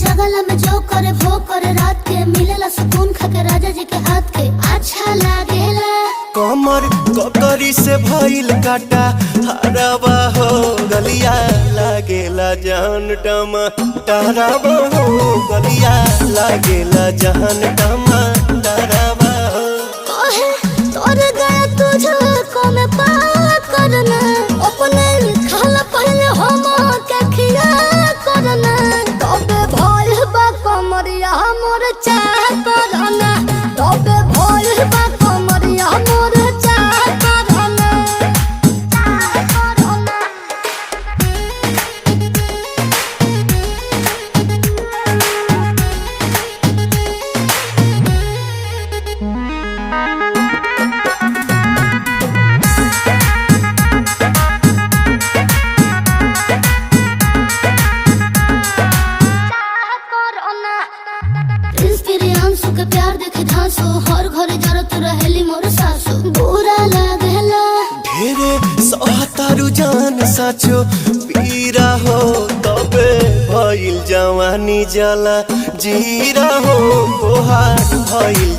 जगला में जो करे वो करे रात के मिलेला सुकून खाके राजा जी के हाथ के अच्छा लागेला। कमर ककरी से भइल काटा हराबा हो गलिया लागेला जान टमा डराबा हो गलिया लागेला जान टमा डराबा हो। कहे तोर गया तुझको मैं पार करना अपने खाला पहले हम के खिया करना तबे भइल बा कमरिया मोर चाह करना तबे भइल बा कमरिया मोर चाह करना चाह करना। प्रियांशु के प्यार देखे धांसो हर घरे जरत रहेली मोर सासु बुरा लागेला। ढेरे सहतारू जान साचो पीरा हो तबे भइल जवानी जला जीरा हो तोहार भइल